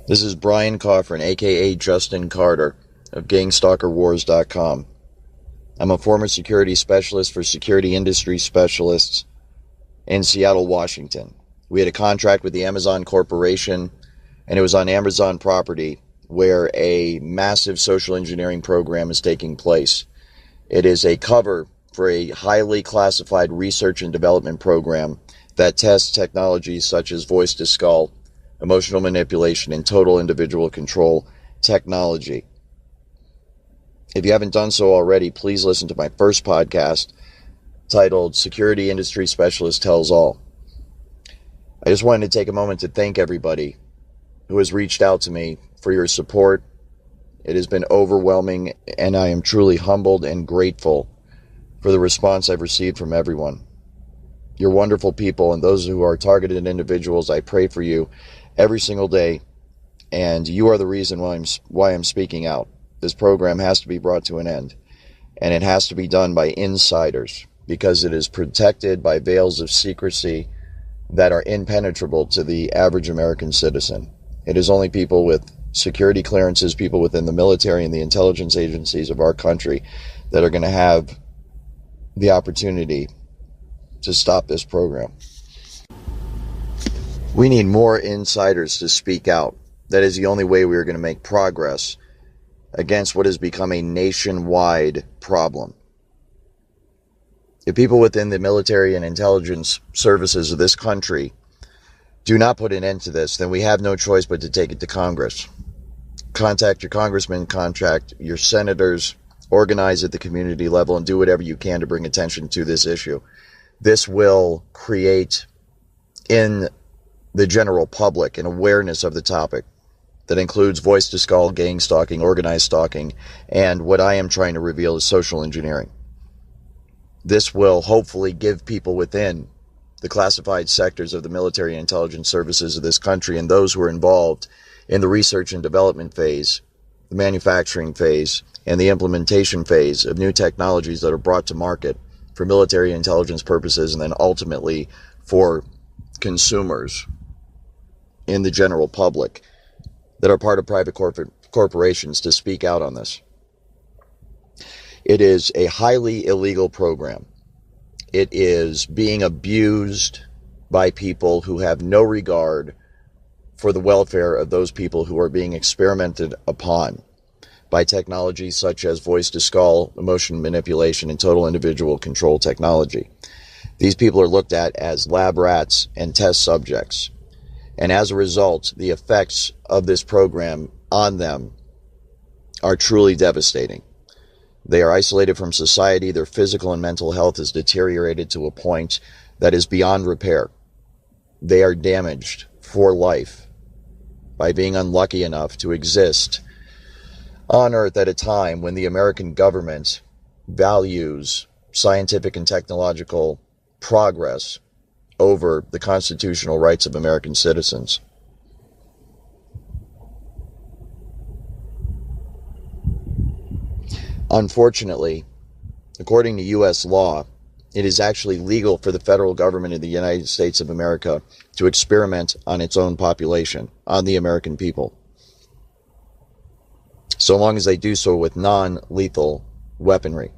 This is Bryan Kofron, aka Justin Carter, of GangStalkerWars.com. I'm a former security specialist for security industry specialists in Seattle, Washington. We had a contract with the Amazon Corporation, and it was on Amazon property where a massive social engineering program is taking place. It is a cover for a highly classified research and development program that tests technologies such as voice-to-skull, emotional manipulation, and total individual control technology. If you haven't done so already, please listen to my first podcast titled Security Industry Specialist Tells All. I just wanted to take a moment to thank everybody who has reached out to me for your support. It has been overwhelming, and I am truly humbled and grateful for the response I've received from everyone. You're wonderful people, and those who are targeted individuals, I pray for you every single day, and you are the reason why I'm speaking out. This program has to be brought to an end, and it has to be done by insiders because it is protected by veils of secrecy that are impenetrable to the average American citizen. It is only people with security clearances, people within the military and the intelligence agencies of our country that are going to have the opportunity to stop this program. We need more insiders to speak out. That is the only way we are going to make progress against what has become a nationwide problem. If people within the military and intelligence services of this country do not put an end to this, then we have no choice but to take it to Congress. Contact your congressmen, contact your senators, organize at the community level, and do whatever you can to bring attention to this issue. This will create in the general public an awareness of the topic that includes voice-to-skull, gang-stalking, organized stalking, and what I am trying to reveal is social engineering. This will hopefully give people within the classified sectors of the military and intelligence services of this country and those who are involved in the research and development phase, the manufacturing phase, and the implementation phase of new technologies that are brought to market for military intelligence purposes and then ultimately for consumers in the general public that are part of private corporations to speak out on this. It is a highly illegal program. It is being abused by people who have no regard for the welfare of those people who are being experimented upon by technologies such as voice-to-skull, emotion manipulation, and total individual control technology. These people are looked at as lab rats and test subjects. And as a result, the effects of this program on them are truly devastating. They are isolated from society. Their physical and mental health is deteriorated to a point that is beyond repair. They are damaged for life by being unlucky enough to exist on Earth at a time when the American government values scientific and technological progress over the constitutional rights of American citizens. Unfortunately, according to U.S. law, it is actually legal for the federal government of the United States of America to experiment on its own population, on the American people, so long as they do so with non-lethal weaponry.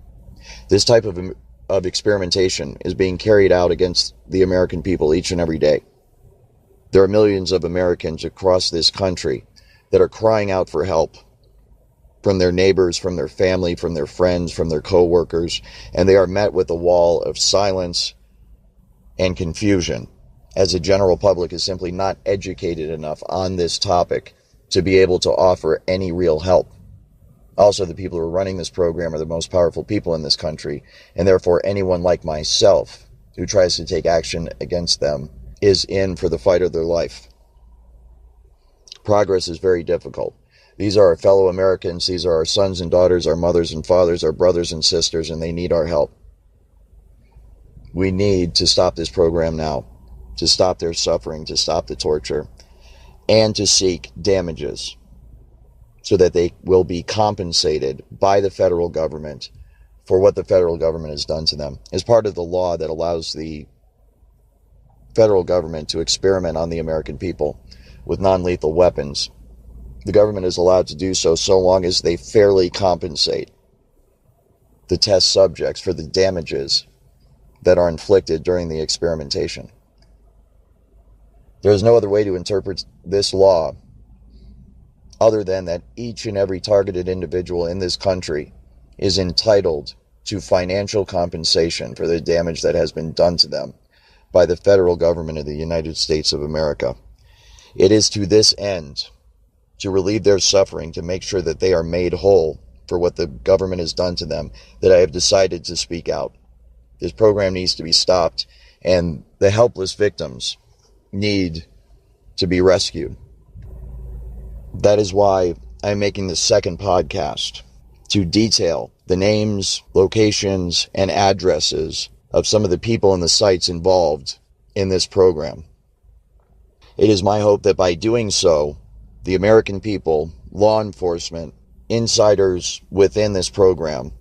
This type of experimentation is being carried out against the American people each and every day. There are millions of Americans across this country that are crying out for help from their neighbors, from their family, from their friends, from their co-workers, and they are met with a wall of silence and confusion, as the general public is simply not educated enough on this topic to be able to offer any real help. Also, the people who are running this program are the most powerful people in this country, and therefore anyone like myself who tries to take action against them is in for the fight of their life. Progress is very difficult. These are our fellow Americans. These are our sons and daughters, our mothers and fathers, our brothers and sisters, and they need our help. We need to stop this program now, to stop their suffering, to stop the torture, and to seek damages so that they will be compensated by the federal government for what the federal government has done to them. As part of the law that allows the federal government to experiment on the American people with non-lethal weapons, The government is allowed to do so so long as they fairly compensate the test subjects for the damages that are inflicted during the experimentation. There is no other way to interpret this law other than that each and every targeted individual in this country is entitled to financial compensation for the damage that has been done to them by the federal government of the United States of America. It is to this end, to relieve their suffering, to make sure that they are made whole for what the government has done to them, that I have decided to speak out. This program needs to be stopped, and the helpless victims need to be rescued. That is why I'm making the second podcast, to detail the names, locations, and addresses of some of the people and the sites involved in this program. It is my hope that by doing so, the American people, law enforcement, insiders within this program,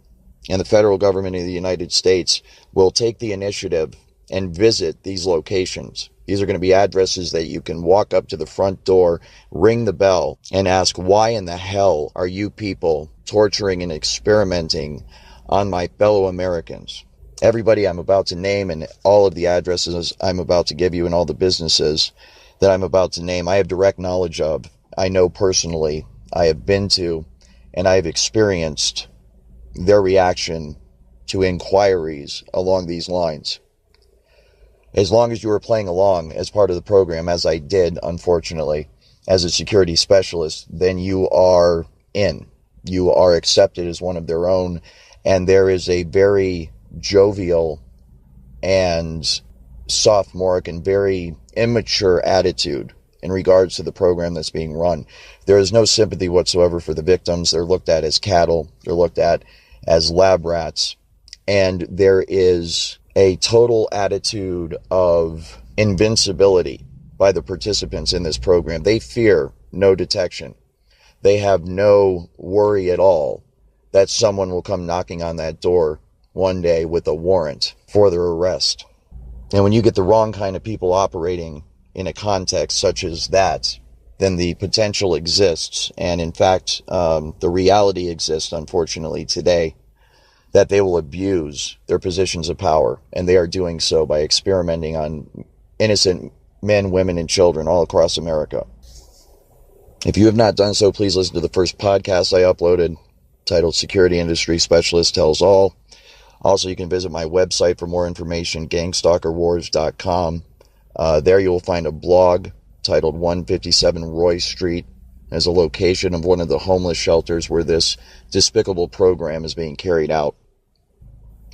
and the federal government of the United States will take the initiative and visit these locations. These are going to be addresses that you can walk up to the front door, ring the bell, and ask, why in the hell are you people torturing and experimenting on my fellow Americans? Everybody I'm about to name and all of the addresses I'm about to give you and all the businesses that I'm about to name, I have direct knowledge of. I know personally. I have been to and I have experienced their reaction to inquiries along these lines. As long as you are playing along as part of the program, as I did, unfortunately, as a security specialist, then you are in. You are accepted as one of their own, and there is a very jovial and sophomoric and very immature attitude in regards to the program that's being run. There is no sympathy whatsoever for the victims. They're looked at as cattle. They're looked at as lab rats. And there is a total attitude of invincibility by the participants in this program. They fear no detection. They have no worry at all that someone will come knocking on that door one day with a warrant for their arrest. And when you get the wrong kind of people operating in a context such as that, then the potential exists, and in fact, the reality exists, unfortunately, today, that they will abuse their positions of power, and they are doing so by experimenting on innocent men, women, and children all across America. If you have not done so, please listen to the first podcast I uploaded, titled Security Industry Specialist Tells All. Also, you can visit my website for more information, gangstalkerwars.com. There you will find a blog titled 157 Roy Street as a location of one of the homeless shelters where this despicable program is being carried out.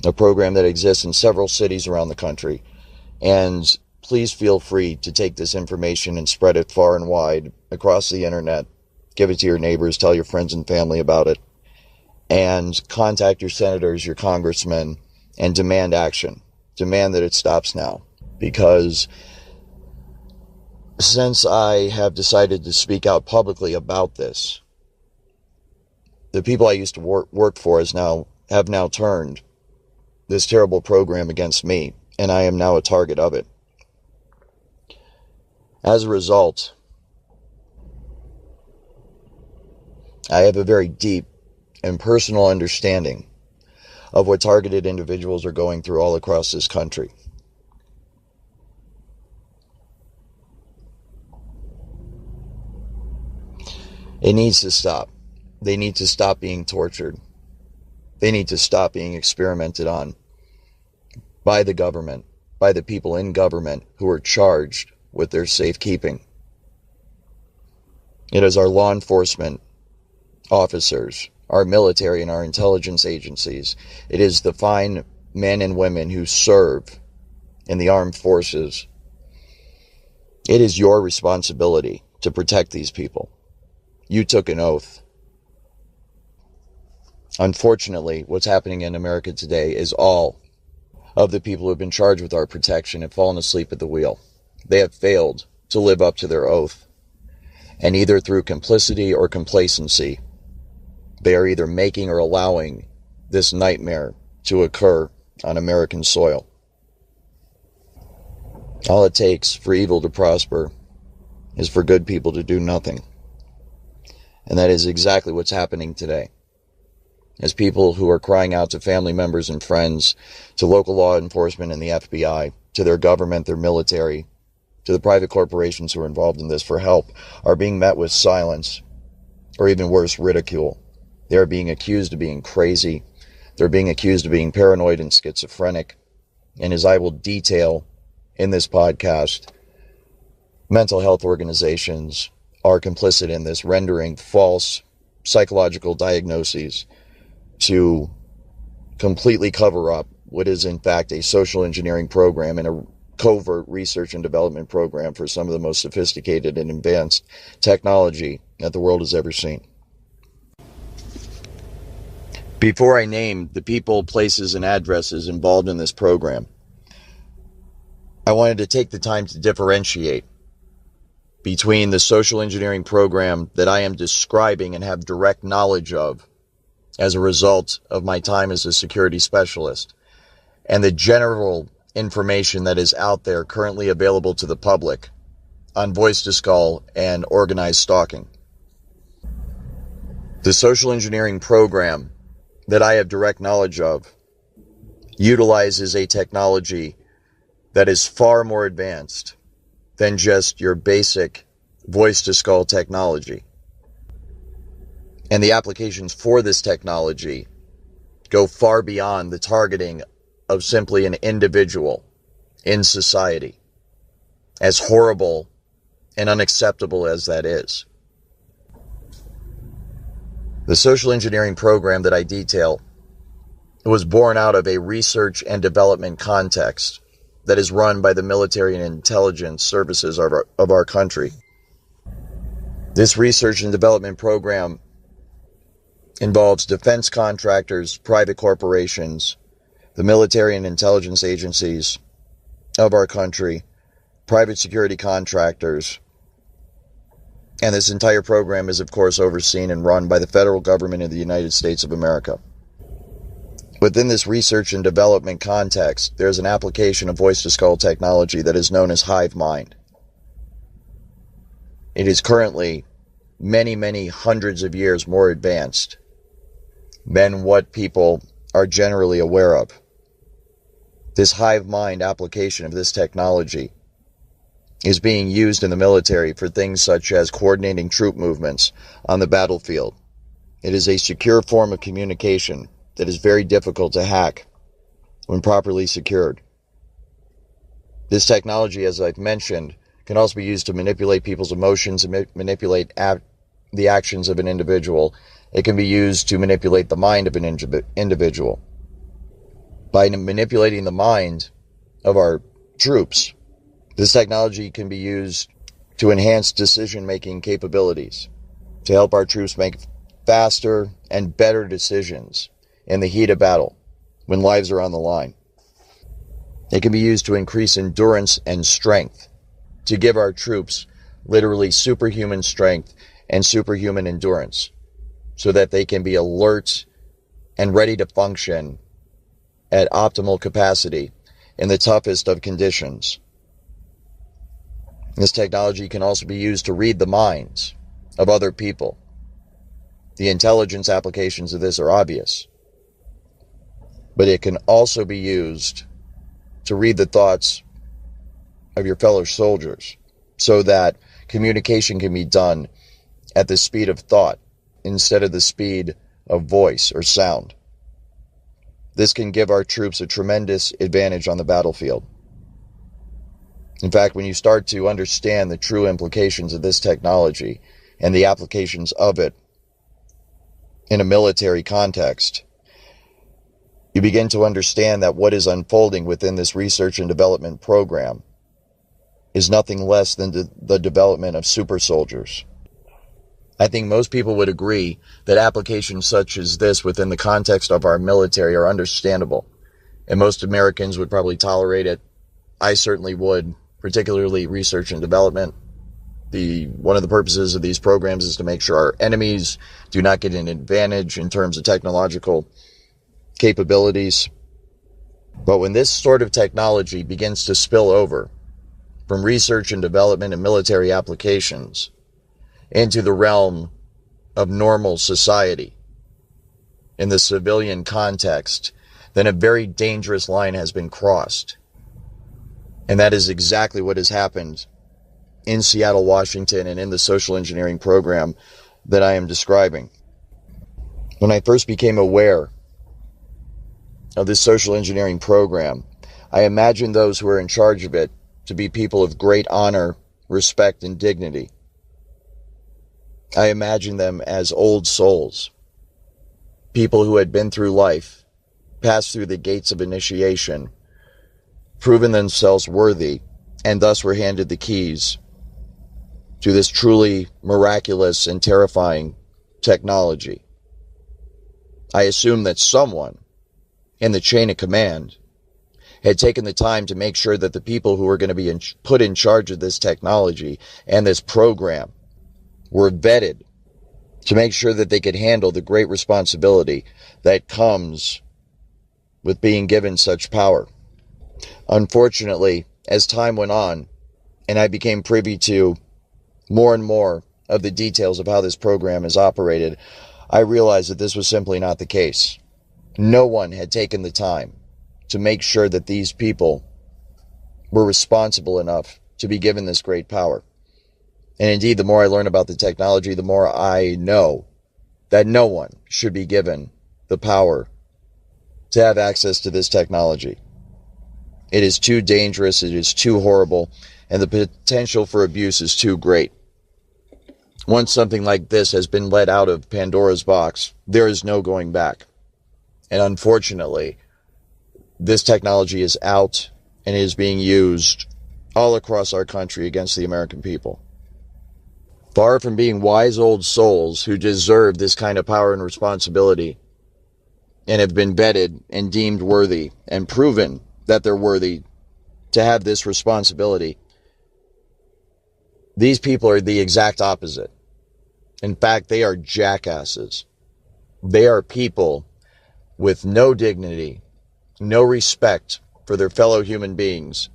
A program that exists in several cities around the country. And please feel free to take this information and spread it far and wide across the internet. Give it to your neighbors, tell your friends and family about it. And contact your senators, your congressmen, and demand action. Demand that it stops now. Because since I have decided to speak out publicly about this, the people I used to work for have now turned this terrible program against me, and I am now a target of it. As a result, I have a very deep and personal understanding of what targeted individuals are going through all across this country. It needs to stop. They need to stop being tortured. They need to stop being experimented on by the government, by the people in government who are charged with their safekeeping. It is our law enforcement officers, our military and our intelligence agencies. It is the fine men and women who serve in the armed forces. It is your responsibility to protect these people. You took an oath. Unfortunately, what's happening in America today is all of the people who have been charged with our protection have fallen asleep at the wheel. They have failed to live up to their oath. And either through complicity or complacency, they are either making or allowing this nightmare to occur on American soil. All it takes for evil to prosper is for good people to do nothing. And that is exactly what's happening today. As people who are crying out to family members and friends, to local law enforcement and the FBI, to their government, their military, to the private corporations who are involved in this for help, are being met with silence, or even worse, ridicule. They are being accused of being crazy. They're being accused of being paranoid and schizophrenic. And as I will detail in this podcast, mental health organizations are complicit in this, rendering false psychological diagnoses to completely cover up what is in fact a social engineering program and a covert research and development program for some of the most sophisticated and advanced technology that the world has ever seen. Before I name the people, places, and addresses involved in this program, I wanted to take the time to differentiate between the social engineering program that I am describing and have direct knowledge of as a result of my time as a security specialist, and the general information that is out there currently available to the public on voice-to-skull and organized stalking. The social engineering program that I have direct knowledge of utilizes a technology that is far more advanced than just your basic voice-to-skull technology. And the applications for this technology go far beyond the targeting of simply an individual in society, as horrible and unacceptable as that is. The social engineering program that I detail was born out of a research and development context that is run by the military and intelligence services of our country. This research and development program involves defense contractors, private corporations, the military and intelligence agencies of our country, private security contractors, and this entire program is, of course, overseen and run by the federal government of the United States of America. Within this research and development context, there's an application of voice-to-skull technology that is known as hive mind. It is currently many, many hundreds of years more advanced than what people are generally aware of. This hive mind application of this technology is being used in the military for things such as coordinating troop movements on the battlefield. It is a secure form of communication that is very difficult to hack when properly secured. This technology, as I've mentioned, can also be used to manipulate people's emotions and manipulate the actions of an individual. It can be used to manipulate the mind of an individual. By manipulating the mind of our troops, this technology can be used to enhance decision-making capabilities, to help our troops make faster and better decisions in the heat of battle when lives are on the line. It can be used to increase endurance and strength, to give our troops literally superhuman strength and superhuman endurance, so that they can be alert and ready to function at optimal capacity in the toughest of conditions. This technology can also be used to read the minds of other people. The intelligence applications of this are obvious, but it can also be used to read the thoughts of your fellow soldiers so that communication can be done at the speed of thought instead of the speed of voice or sound. This can give our troops a tremendous advantage on the battlefield. In fact, when you start to understand the true implications of this technology and the applications of it in a military context, you begin to understand that what is unfolding within this research and development program is nothing less than the development of super soldiers. I think most people would agree that applications such as this within the context of our military are understandable, and most Americans would probably tolerate it. I certainly would, particularly research and development. One of the purposes of these programs is to make sure our enemies do not get an advantage in terms of technological capabilities. But when this sort of technology begins to spill over from research and development and military applications into the realm of normal society in the civilian context, then a very dangerous line has been crossed. And that is exactly what has happened in Seattle, Washington, and in the social engineering program that I am describing. When I first became aware of this social engineering program, I imagined those who were in charge of it to be people of great honor, respect, and dignity. I imagined them as old souls, people who had been through life, passed through the gates of initiation, proven themselves worthy, and thus were handed the keys to this truly miraculous and terrifying technology. I assumed that someone in the chain of command had taken the time to make sure that the people who were going to be put in charge of this technology and this program were vetted to make sure that they could handle the great responsibility that comes with being given such power. Unfortunately, as time went on, and I became privy to more and more of the details of how this program is operated, I realized that this was simply not the case. No one had taken the time to make sure that these people were responsible enough to be given this great power. And indeed, the more I learn about the technology, the more I know that no one should be given the power to have access to this technology. It is too dangerous, it is too horrible, and the potential for abuse is too great. Once something like this has been let out of Pandora's box, there is no going back. And unfortunately, this technology is out and is being used all across our country against the American people. Far from being wise old souls who deserve this kind of power and responsibility and have been vetted and deemed worthy and proven that they're worthy to have this responsibility, these people are the exact opposite. In fact, they are jackasses. They are people with no dignity, no respect for their fellow human beings.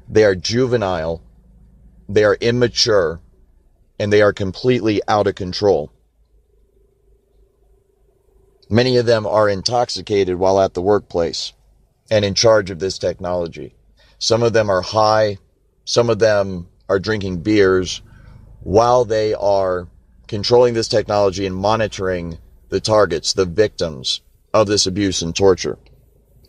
They are juvenile, they are immature, and they are completely out of control. Many of them are intoxicated while at the workplace and in charge of this technology. Some of them are high, some of them are drinking beers while they are controlling this technology and monitoring the targets, the victims of this abuse and torture.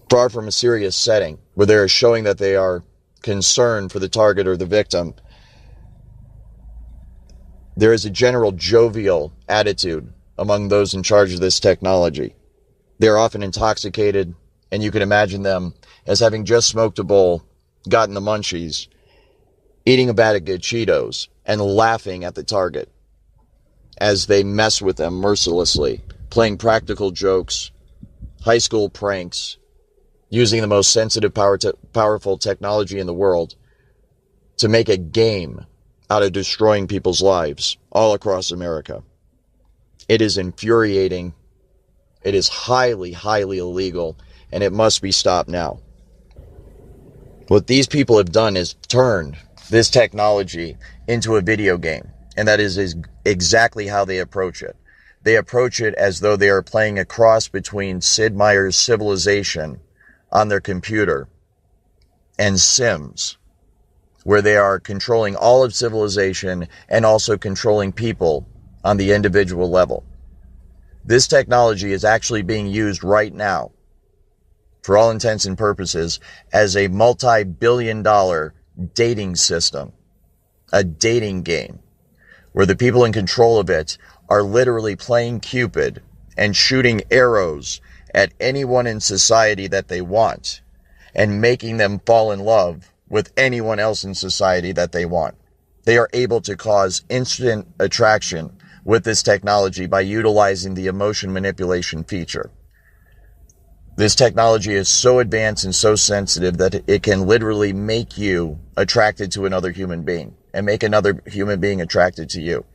Far from a serious setting where they are showing that they are concerned for the target or the victim, there is a general jovial attitude among those in charge of this technology. They are often intoxicated, and you can imagine them as having just smoked a bowl, gotten the munchies, eating a bag of good Cheetos, and laughing at the target as they mess with them mercilessly, playing practical jokes, high school pranks, using the most sensitive, powerful technology in the world to make a game out of destroying people's lives all across America. It is infuriating. It is highly, highly illegal, and it must be stopped now. What these people have done is turned this technology into a video game, and that is exactly how they approach it. They approach it as though they are playing a cross between Sid Meier's Civilization on their computer and Sims, where they are controlling all of civilization and also controlling people on the individual level. This technology is actually being used right now, for all intents and purposes, as a multi-billion-dollar dating system, a dating game, where the people in control of it are literally playing Cupid and shooting arrows at anyone in society that they want and making them fall in love with anyone else in society that they want. They are able to cause instant attraction with this technology by utilizing the emotion manipulation feature. This technology is so advanced and so sensitive that it can literally make you attracted to another human being and make another human being attracted to you.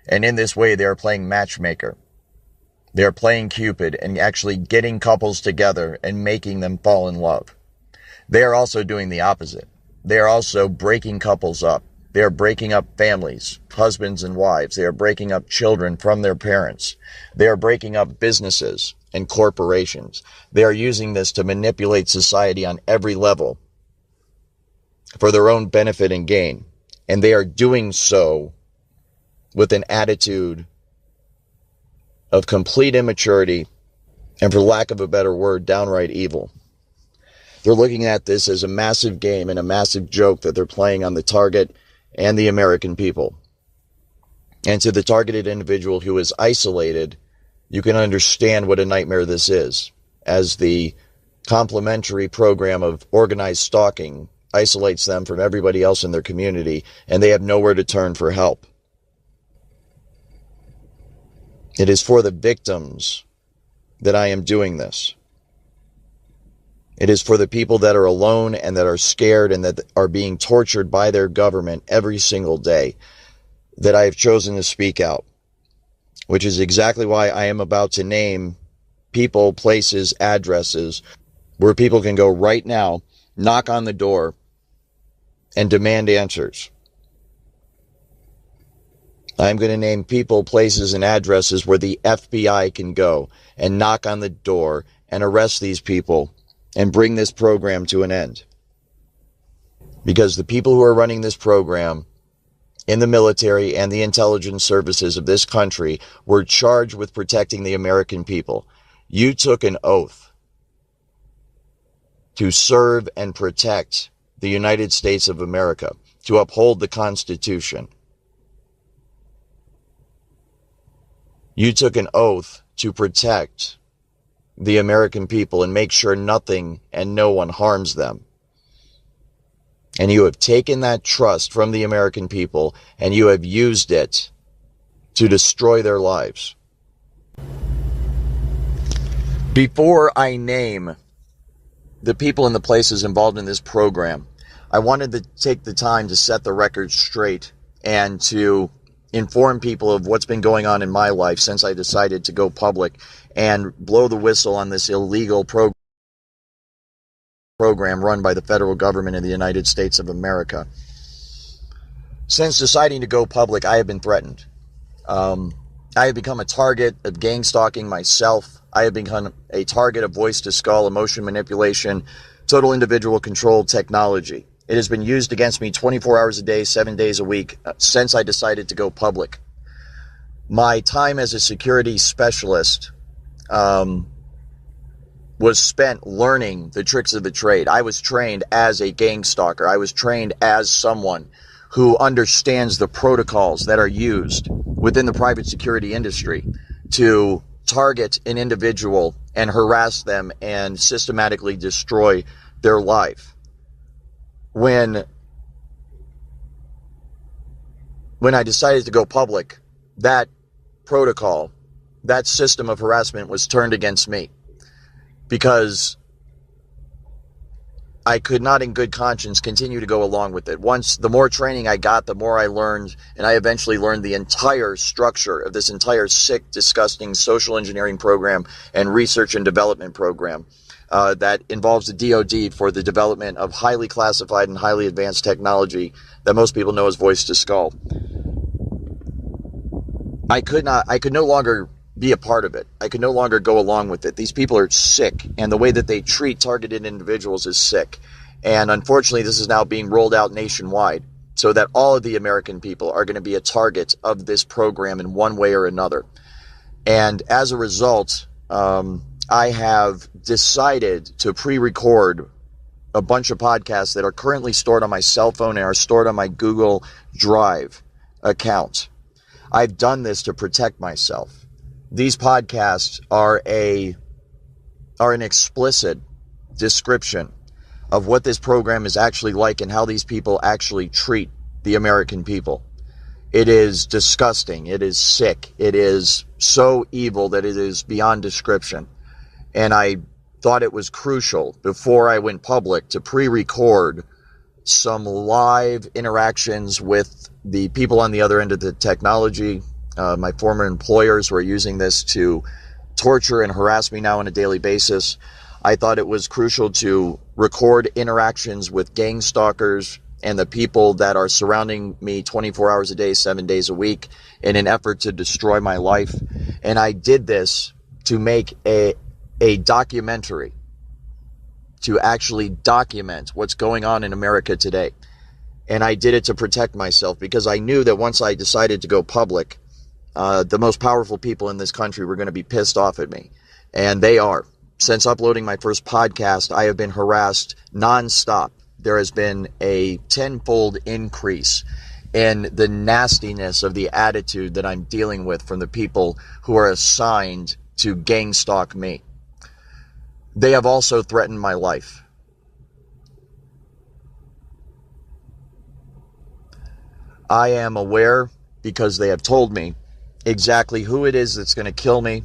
And in this way, they are playing matchmaker. They are playing Cupid and actually getting couples together and making them fall in love. They are also doing the opposite. They are also breaking couples up They are breaking up families, husbands and wives. They are breaking up children from their parents. They are breaking up businesses and corporations. They are using this to manipulate society on every level for their own benefit and gain. And they are doing so with an attitude of complete immaturity and, for lack of a better word, downright evil. They're looking at this as a massive game and a massive joke that they're playing on the target and the American people. And to the targeted individual who is isolated, you can understand what a nightmare this is, as the complementary program of organized stalking isolates them from everybody else in their community, and they have nowhere to turn for help. It is for the victims that I am doing this. It is for the people that are alone and that are scared and that are being tortured by their government every single day that I have chosen to speak out, which is exactly why I am about to name people, places, addresses where people can go right now, knock on the door, and demand answers. I'm going to name people, places, and addresses where the FBI can go and knock on the door and arrest these people and bring this program to an end. Because the people who are running this program in the military and the intelligence services of this country were charged with protecting the American people. You took an oath to serve and protect the United States of America, to uphold the Constitution. You took an oath to protect the American people and make sure nothing and no one harms them. And you have taken that trust from the American people and you have used it to destroy their lives. Before I name the people and the places involved in this program, I wanted to take the time to set the record straight and to inform people of what's been going on in my life since I decided to go public and blow the whistle on this illegal program run by the federal government of the United States of America. Since deciding to go public, I have been threatened. I have become a target of gang stalking myself. I have become a target of voice-to-skull, emotion manipulation, total individual control technology. It has been used against me 24 hours a day, 7 days a week, since I decided to go public. My time as a security specialist was spent learning the tricks of the trade. I was trained as a gang stalker. I was trained as someone who understands the protocols that are used within the private security industry to target an individual and harass them and systematically destroy their life. When I decided to go public, that protocol, that system of harassment was turned against me because I could not in good conscience continue to go along with it. The more training I got, the more I learned, and I eventually learned the entire structure of this entire sick, disgusting social engineering program and research and development program that involves the DoD for the development of highly classified and highly advanced technology that most people know as voice-to-skull. I could no longer be a part of it. I could no longer go along with it. These people are sick, and the way that they treat targeted individuals is sick. And unfortunately, this is now being rolled out nationwide so that all of the American people are going to be a target of this program in one way or another. And as a result, I have decided to pre-record a bunch of podcasts that are currently stored on my cell phone and are stored on my Google Drive account. I've done this to protect myself. These podcasts are an explicit description of what this program is actually like and how these people actually treat the American people. It is disgusting. It is sick. It is so evil that it is beyond description. And I thought it was crucial before I went public to pre-record some live interactions with the people on the other end of the technology, my former employers who are using this to torture and harass me now on a daily basis. I thought it was crucial to record interactions with gang stalkers, and the people that are surrounding me 24 hours a day, 7 days a week in an effort to destroy my life. And I did this to make a documentary, to actually document what's going on in America today. And I did it to protect myself, because I knew that once I decided to go public, the most powerful people in this country were going to be pissed off at me. And they are. Since uploading my first podcast, I have been harassed nonstop. There has been a tenfold increase in the nastiness of the attitude that I'm dealing with from the people who are assigned to gang stalk me. They have also threatened my life. I am aware, because they have told me exactly who it is that's going to kill me,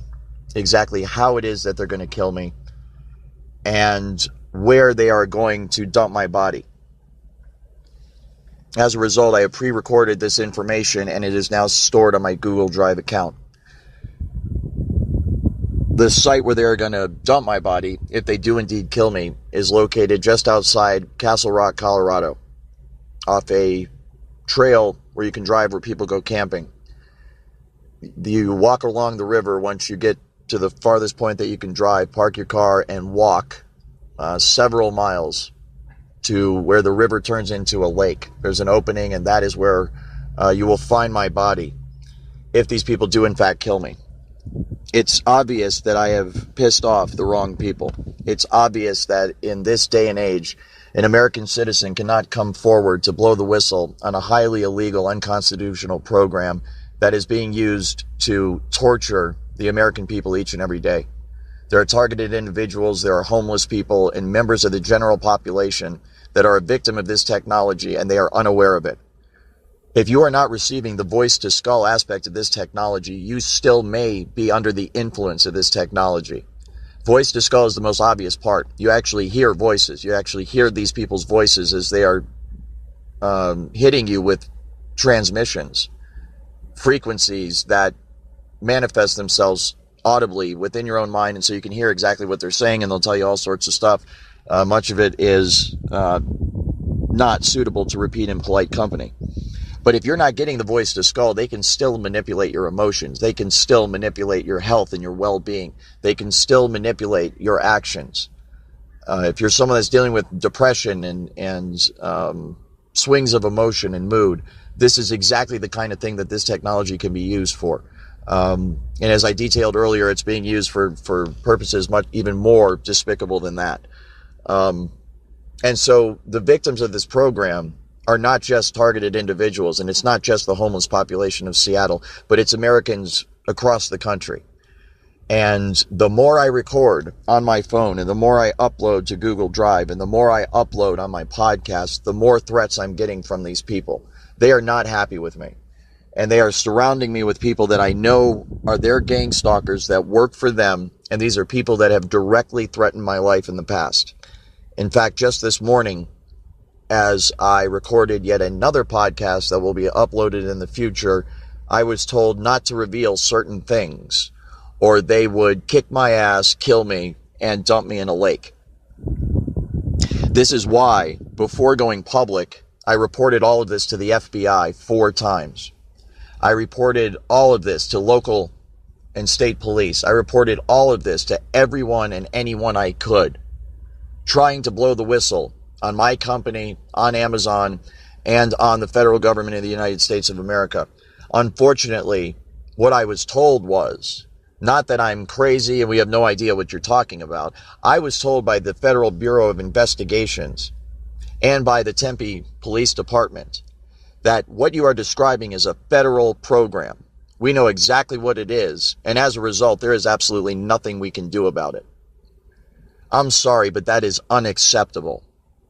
exactly how it is that they're going to kill me, and where they are going to dump my body. As a result, I have pre-recorded this information, and it is now stored on my Google Drive account. The site where they're going to dump my body, if they do indeed kill me, is located just outside Castle Rock, Colorado, off a trail where you can drive where people go camping. You walk along the river. Once you get to the farthest point that you can drive, park your car and walk several miles to where the river turns into a lake. There's an opening, and that is where you will find my body if these people do in fact kill me. It's obvious that I have pissed off the wrong people. It's obvious that in this day and age, an American citizen cannot come forward to blow the whistle on a highly illegal, unconstitutional program that is being used to torture the American people each and every day. There are targeted individuals, there are homeless people, and members of the general population that are a victim of this technology, and they are unaware of it. If you are not receiving the voice-to-skull aspect of this technology, you still may be under the influence of this technology. Voice-to-skull is the most obvious part. You actually hear voices. You actually hear these people's voices as they are hitting you with transmissions, frequencies that manifest themselves audibly within your own mind, and so you can hear exactly what they're saying, and they'll tell you all sorts of stuff. Much of it is not suitable to repeat in polite company. But if you're not getting the voice to skull, they can still manipulate your emotions. They can still manipulate your health and your well-being. They can still manipulate your actions. If you're someone that's dealing with depression and swings of emotion and mood, this is exactly the kind of thing that this technology can be used for. And as I detailed earlier, it's being used for purposes much even more despicable than that. And so the victims of this program are not just targeted individuals, and it's not just the homeless population of Seattle, but it's Americans across the country. And the more I record on my phone, and the more I upload to Google Drive, and the more I upload on my podcast, the more threats I'm getting from these people. They are not happy with me. And they are surrounding me with people that I know are their gang stalkers that work for them, and these are people that have directly threatened my life in the past. In fact, just this morning, as I recorded yet another podcast that will be uploaded in the future, I was told not to reveal certain things, or they would kick my ass, kill me, and dump me in a lake. This is why, before going public, I reported all of this to the FBI 4 times. I reported all of this to local and state police. I reported all of this to everyone and anyone I could, trying to blow the whistle on my company, on Amazon, and on the federal government of the United States of America. Unfortunately, what I was told was, not that I'm crazy and we have no idea what you're talking about. I was told by the Federal Bureau of Investigations and by the Tempe Police Department that what you are describing is a federal program. We know exactly what it is, and as a result, there is absolutely nothing we can do about it. I'm sorry, but that is unacceptable.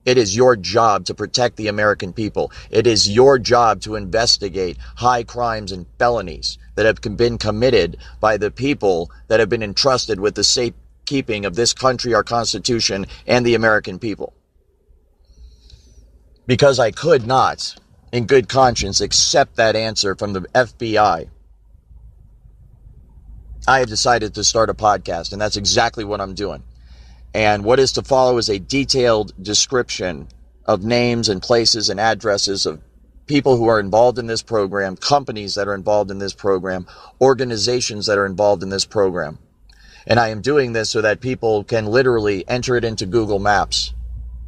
It is your job to protect the American people. It is your job to investigate high crimes and felonies that have been committed by the people that have been entrusted with the safekeeping of this country, our Constitution, and the American people. Because I could not, in good conscience, accept that answer from the FBI, I have decided to start a podcast, and that's exactly what I'm doing. And what is to follow is a detailed description of names and places and addresses of people who are involved in this program, companies that are involved in this program, organizations that are involved in this program. And I am doing this so that people can literally enter it into Google Maps,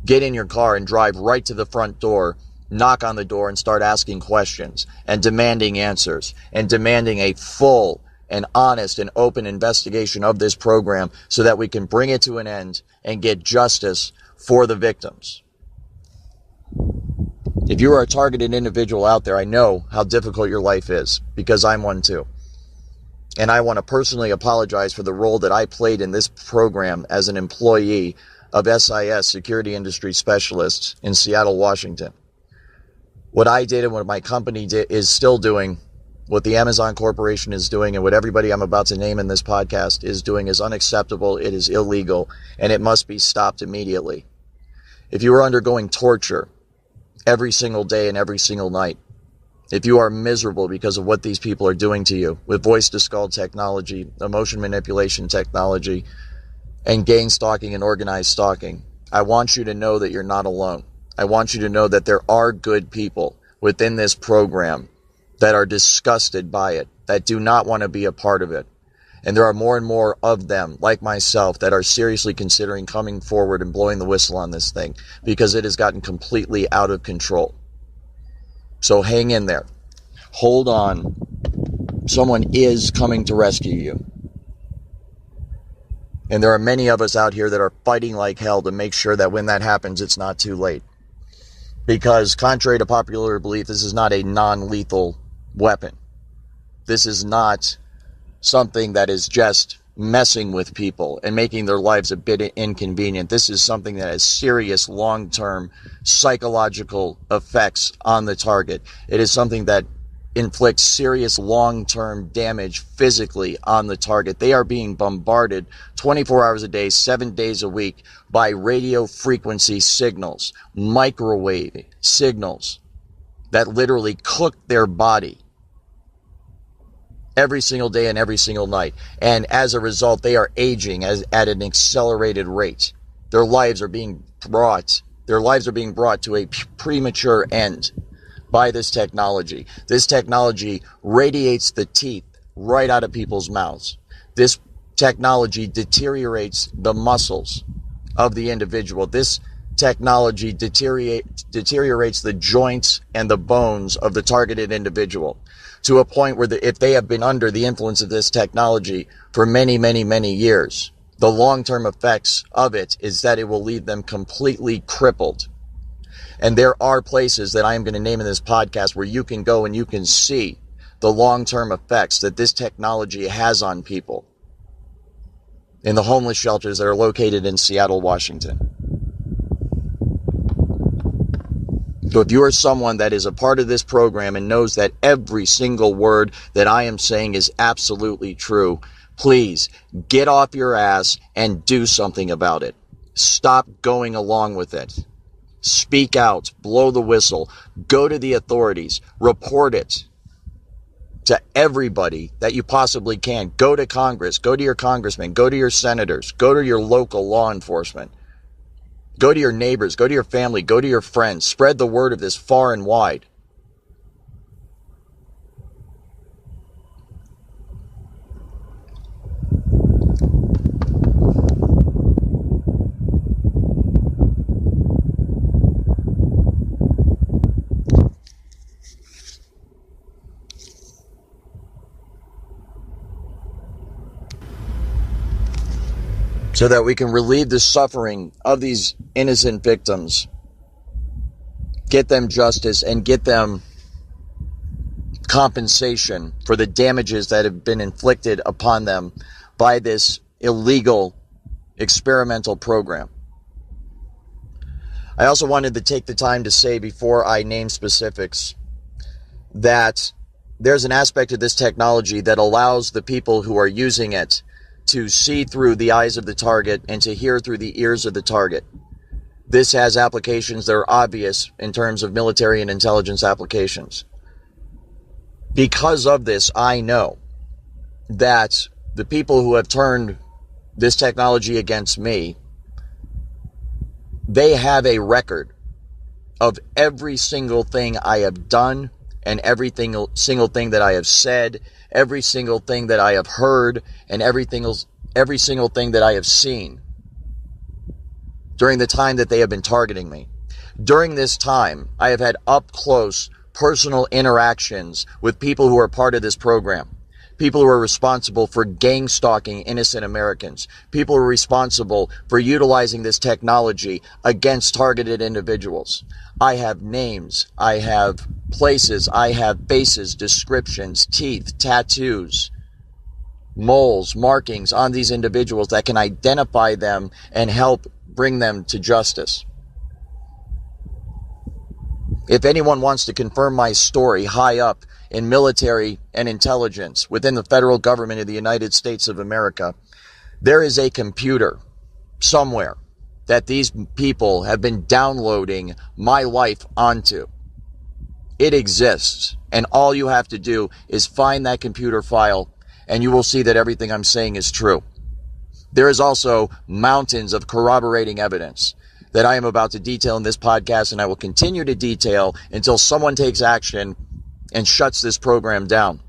get in your car and drive right to the front door, knock on the door and start asking questions and demanding answers and demanding a full and honest and open investigation of this program so that we can bring it to an end and get justice for the victims. If you are a targeted individual out there, I know how difficult your life is because I'm one too. And I want to personally apologize for the role that I played in this program as an employee of SIS, Security Industry Specialists in Seattle, Washington. What I did and what my company is still doing, what the Amazon Corporation is doing, and what everybody I'm about to name in this podcast is doing is unacceptable, it is illegal, and it must be stopped immediately. If you are undergoing torture every single day and every single night, if you are miserable because of what these people are doing to you with voice-to-skull technology, emotion manipulation technology, and gang stalking and organized stalking, I want you to know that you're not alone. I want you to know that there are good people within this program that are disgusted by it, that do not want to be a part of it. And there are more and more of them, like myself, that are seriously considering coming forward and blowing the whistle on this thing because it has gotten completely out of control. So hang in there. Hold on. Someone is coming to rescue you. And there are many of us out here that are fighting like hell to make sure that when that happens, it's not too late. Because contrary to popular belief, this is not a non-lethal weapon. This is not something that is just messing with people and making their lives a bit inconvenient. This is something that has serious long-term psychological effects on the target. It is something that inflicts serious long-term damage physically on the target. They are being bombarded 24 hours a day, 7 days a week by radio frequency signals, microwave signals that literally cook their body every single day and every single night. And as a result, they are aging at an accelerated rate. Their lives are being brought to a premature end by this technology. This technology radiates the teeth right out of people's mouths. This technology deteriorates the muscles of the individual. This technology deteriorates the joints and the bones of the targeted individual to a point where if they have been under the influence of this technology for many, many, many years, the long-term effects of it is that it will leave them completely crippled. And there are places that I am going to name in this podcast where you can go and you can see the long-term effects that this technology has on people in the homeless shelters that are located in Seattle, Washington. So if you are someone that is a part of this program and knows that every single word that I am saying is absolutely true, please get off your ass and do something about it. Stop going along with it. Speak out, blow the whistle, go to the authorities, report it to everybody that you possibly can. Go to Congress, go to your congressmen, go to your senators, go to your local law enforcement, go to your neighbors, go to your family, go to your friends. Spread the word of this far and wide. So that we can relieve the suffering of these innocent victims, get them justice, and get them compensation for the damages that have been inflicted upon them by this illegal experimental program. I also wanted to take the time to say, before I name specifics, that there's an aspect of this technology that allows the people who are using it to see through the eyes of the target and to hear through the ears of the target. This has applications that are obvious in terms of military and intelligence applications. Because of this, I know that the people who have turned this technology against me, they have a record of every single thing I have done and every single thing that I have said, every single thing that I have heard, and every single thing that I have seen during the time that they have been targeting me. During this time, I have had up-close personal interactions with people who are part of this program. People who are responsible for gang-stalking innocent Americans. People who are responsible for utilizing this technology against targeted individuals. I have names, I have places, I have faces, descriptions, teeth, tattoos, moles, markings on these individuals that can identify them and help bring them to justice. If anyone wants to confirm my story high up in military and intelligence within the federal government of the United States of America, there is a computer somewhere that these people have been downloading my life onto. It exists, and all you have to do is find that computer file, and you will see that everything I'm saying is true. There is also mountains of corroborating evidence that I am about to detail in this podcast, and I will continue to detail until someone takes action and shuts this program down.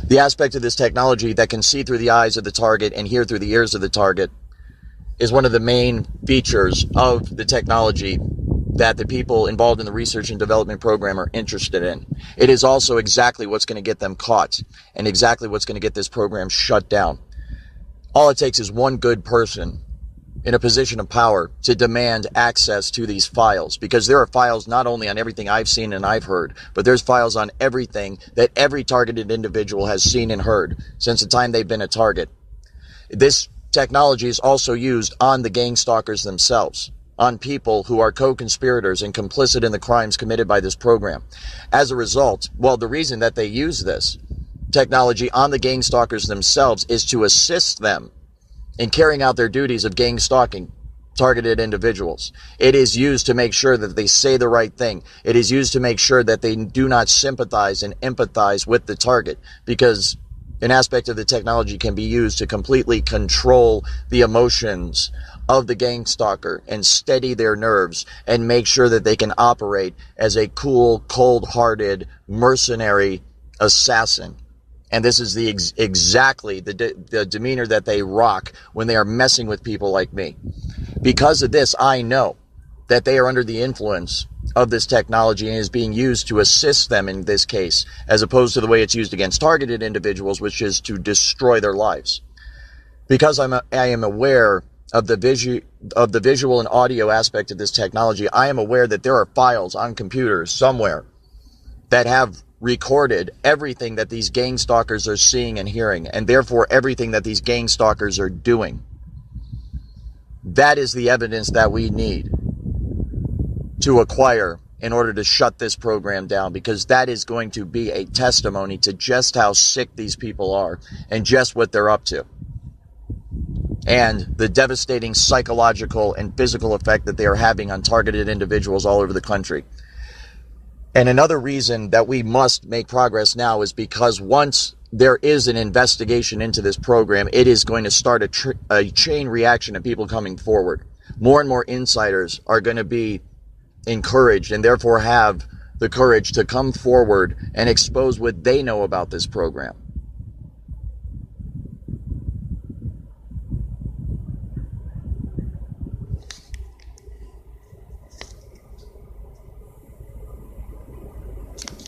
The aspect of this technology that can see through the eyes of the target and hear through the ears of the target is one of the main features of the technology that the people involved in the research and development program are interested in. It is also exactly what's going to get them caught and exactly what's going to get this program shut down. All it takes is one good person in a position of power to demand access to these files, because there are files not only on everything I've seen and I've heard, but there's files on everything that every targeted individual has seen and heard since the time they've been a target. This technology is also used on the gang stalkers themselves, on people who are co-conspirators and complicit in the crimes committed by this program. As a result, the reason that they use this technology on the gang stalkers themselves is to assist them in carrying out their duties of gang stalking targeted individuals. It is used to make sure that they say the right thing. It is used to make sure that they do not sympathize and empathize with the target, because an aspect of the technology can be used to completely control the emotions of the gang stalker and steady their nerves and make sure that they can operate as a cool, cold-hearted, mercenary assassin. And this is exactly the demeanor that they rock when they are messing with people like me. Because of this, I know that they are under the influence of this technology and is being used to assist them in this case, as opposed to the way it's used against targeted individuals, which is to destroy their lives. Because I am aware of the visual and audio aspect of this technology, I am aware that there are files on computers somewhere that have recorded everything that these gang stalkers are seeing and hearing, and therefore everything that these gang stalkers are doing. That is the evidence that we need to acquire in order to shut this program down, because that is going to be a testimony to just how sick these people are and just what they're up to, and the devastating psychological and physical effect that they are having on targeted individuals all over the country. And another reason that we must make progress now is because once there is an investigation into this program, it is going to start a chain reaction of people coming forward. More and more insiders are going to be encouraged and therefore have the courage to come forward and expose what they know about this program.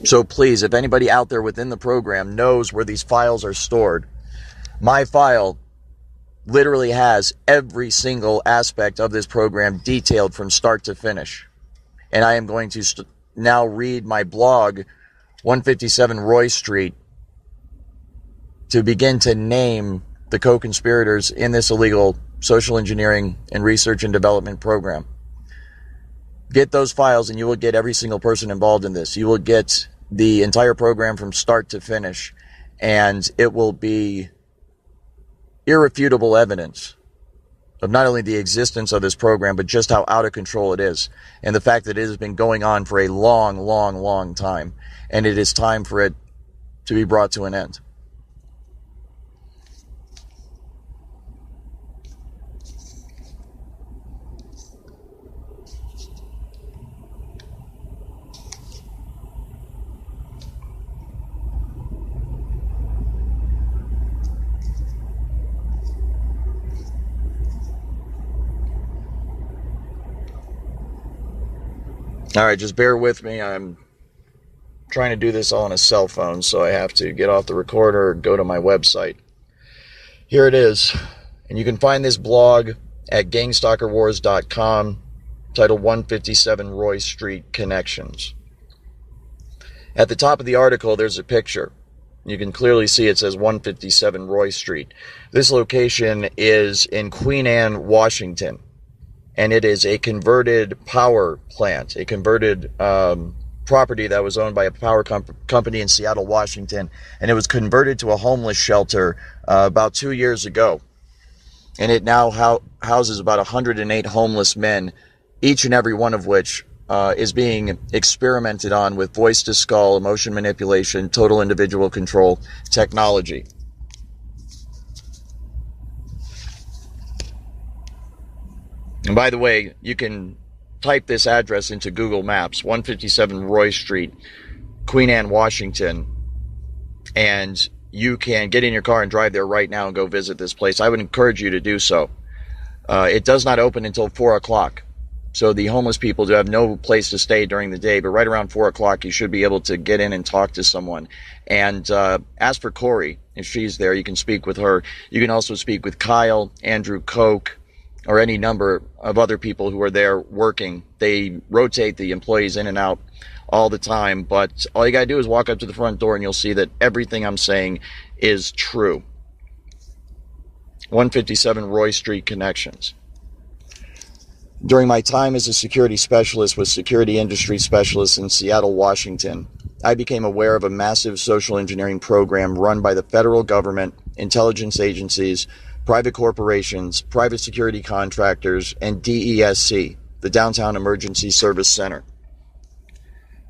So please, if anybody out there within the program knows where these files are stored, my file literally has every single aspect of this program detailed from start to finish. And I am going to now read my blog, 157 Roy Street, to begin to name the co-conspirators in this illegal social engineering and research and development program. Get those files and you will get every single person involved in this. You will get the entire program from start to finish, and it will be irrefutable evidence of not only the existence of this program, but just how out of control it is, and the fact that it has been going on for a long, long, long time, and it is time for it to be brought to an end. All right, just bear with me. I'm trying to do this all on a cell phone, so I have to get off the recorder and go to my website. Here it is. And you can find this blog at gangstalkerwars.com, titled 157 Roy Street Connections. At the top of the article, there's a picture. You can clearly see it says 157 Roy Street. This location is in Queen Anne, Washington, and it is a converted power plant, a converted property that was owned by a power company in Seattle, Washington, and it was converted to a homeless shelter about 2 years ago. And it now houses about 108 homeless men, each and every one of which is being experimented on with voice-to-skull, emotion manipulation, total individual control technology. And by the way, you can type this address into Google Maps, 157 Roy Street, Queen Anne, Washington, and you can get in your car and drive there right now and go visit this place. I would encourage you to do so. It does not open until 4 o'clock. So the homeless people do have no place to stay during the day, but right around 4 o'clock, you should be able to get in and talk to someone. And ask for Corey. If she's there, you can speak with her. You can also speak with Kyle, Andrew Koch, or any number of other people who are there working. They rotate the employees in and out all the time, but all you gotta do is walk up to the front door and you'll see that everything I'm saying is true. 157 Roy Street Connections. During my time as a security specialist with Security Industry Specialists in Seattle, Washington, I became aware of a massive social engineering program run by the federal government, intelligence agencies, private corporations, private security contractors, and DESC, the Downtown Emergency Service Center.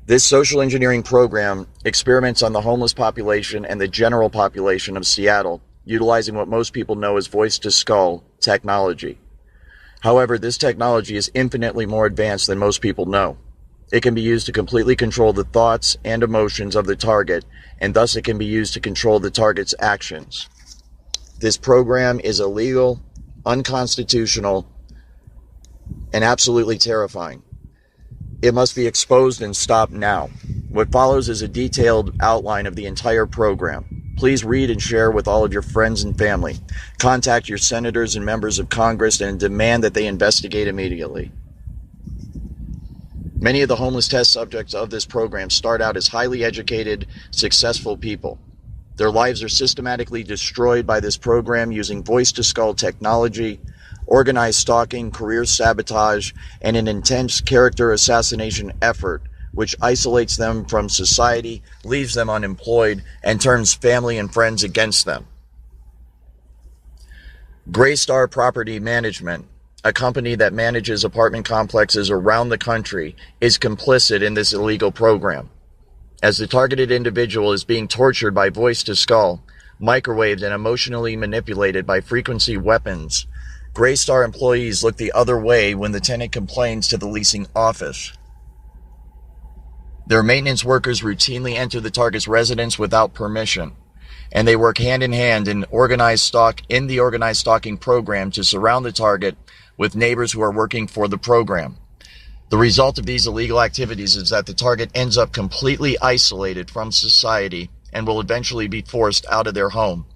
This social engineering program experiments on the homeless population and the general population of Seattle, utilizing what most people know as voice-to-skull technology. However, this technology is infinitely more advanced than most people know. It can be used to completely control the thoughts and emotions of the target, and thus it can be used to control the target's actions. This program is illegal, unconstitutional, and absolutely terrifying. It must be exposed and stopped now. What follows is a detailed outline of the entire program. Please read and share with all of your friends and family. Contact your senators and members of Congress and demand that they investigate immediately. Many of the homeless test subjects of this program start out as highly educated, successful people. Their lives are systematically destroyed by this program using voice-to-skull technology, organized stalking, career sabotage, and an intense character assassination effort which isolates them from society, leaves them unemployed, and turns family and friends against them. Greystar Property Management, a company that manages apartment complexes around the country, is complicit in this illegal program. As the targeted individual is being tortured by voice-to-skull, microwaved and emotionally manipulated by frequency weapons, Greystar employees look the other way when the tenant complains to the leasing office. Their maintenance workers routinely enter the target's residence without permission, and they work hand in hand in the organized stalking program to surround the target with neighbors who are working for the program. The result of these illegal activities is that the target ends up completely isolated from society and will eventually be forced out of their home.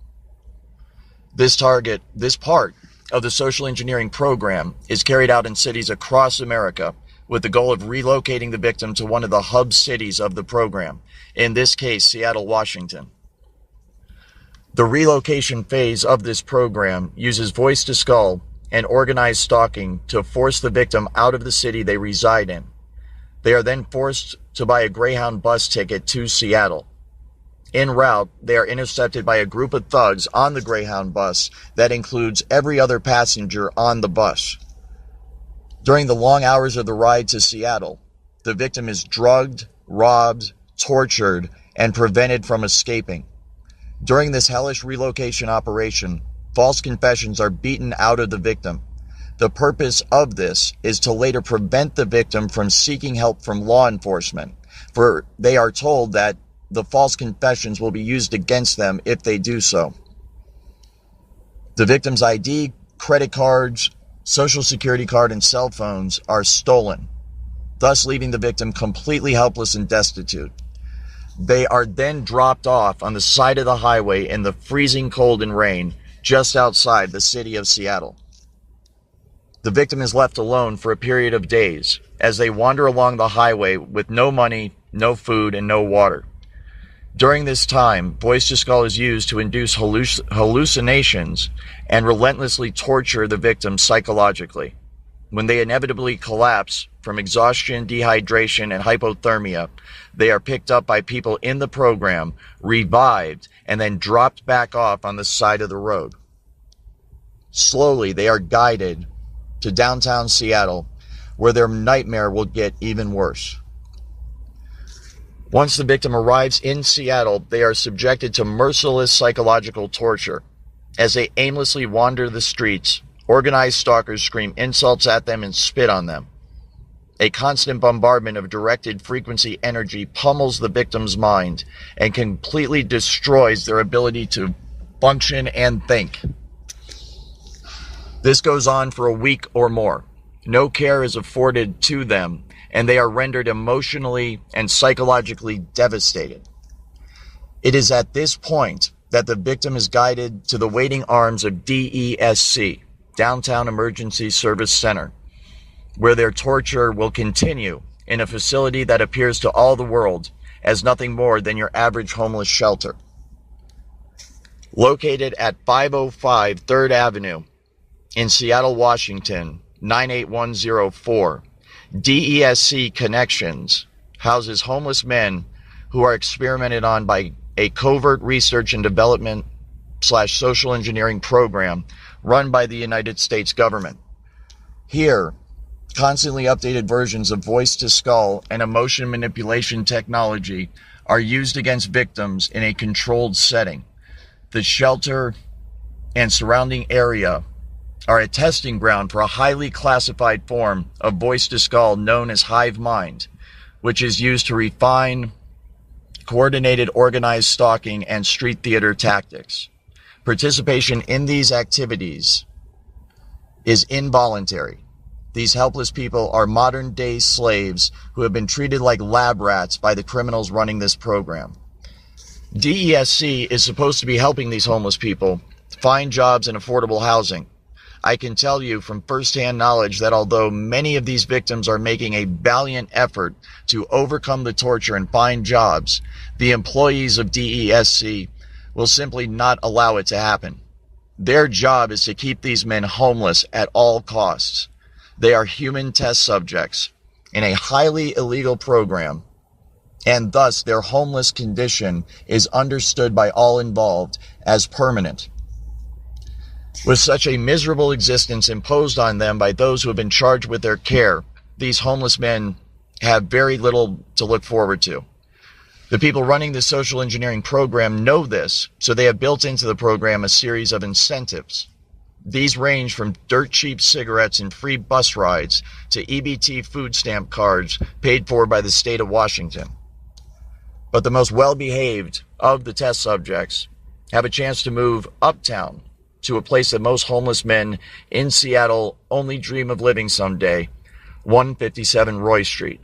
This part of the social engineering program is carried out in cities across America with the goal of relocating the victim to one of the hub cities of the program, in this case, Seattle, Washington. The relocation phase of this program uses voice-to-skull and organized stalking to force the victim out of the city they reside in. They are then forced to buy a Greyhound bus ticket to Seattle. En route, they are intercepted by a group of thugs on the Greyhound bus that includes every other passenger on the bus. During the long hours of the ride to Seattle, the victim is drugged, robbed, tortured, and prevented from escaping. During this hellish relocation operation, false confessions are beaten out of the victim. The purpose of this is to later prevent the victim from seeking help from law enforcement, for they are told that the false confessions will be used against them if they do so. The victim's ID, credit cards, social security card, and cell phones are stolen. thus leaving the victim completely helpless and destitute. They are then dropped off on the side of the highway in the freezing cold and rain just outside the city of Seattle. The victim is left alone for a period of days as they wander along the highway with no money, no food, and no water. During this time, voice to skull is used to induce hallucinations and relentlessly torture the victim psychologically. When they inevitably collapse from exhaustion, dehydration, and hypothermia, they are picked up by people in the program, revived, and then dropped back off on the side of the road. Slowly, they are guided to downtown Seattle, where their nightmare will get even worse. Once the victim arrives in Seattle, they are subjected to merciless psychological torture. As they aimlessly wander the streets, organized stalkers scream insults at them and spit on them. A constant bombardment of directed frequency energy pummels the victim's mind and completely destroys their ability to function and think. This goes on for a week or more. No care is afforded to them, and they are rendered emotionally and psychologically devastated. It is at this point that the victim is guided to the waiting arms of DESC, Downtown Emergency Service Center, where their torture will continue in a facility that appears to all the world as nothing more than your average homeless shelter. Located at 505 3rd Avenue in Seattle, Washington, 98104, DESC Connections houses homeless men who are experimented on by a covert research and development / social engineering program run by the United States government. Here, constantly updated versions of voice to skull and emotion manipulation technology are used against victims in a controlled setting. The shelter and surrounding area are a testing ground for a highly classified form of voice to skull known as hive mind, which is used to refine coordinated organized stalking and street theater tactics. Participation in these activities is involuntary. These helpless people are modern-day slaves who have been treated like lab rats by the criminals running this program. DESC is supposed to be helping these homeless people find jobs and affordable housing. I can tell you from firsthand knowledge that although many of these victims are making a valiant effort to overcome the torture and find jobs, the employees of DESC will simply not allow it to happen. Their job is to keep these men homeless at all costs. They are human test subjects in a highly illegal program, and thus their homeless condition is understood by all involved as permanent. With such a miserable existence imposed on them by those who have been charged with their care, these homeless men have very little to look forward to. The people running the social engineering program know this, so they have built into the program a series of incentives. These range from dirt cheap cigarettes and free bus rides to EBT food stamp cards paid for by the state of Washington. But the most well-behaved of the test subjects have a chance to move uptown to a place that most homeless men in Seattle only dream of living someday, 157 Roy Street.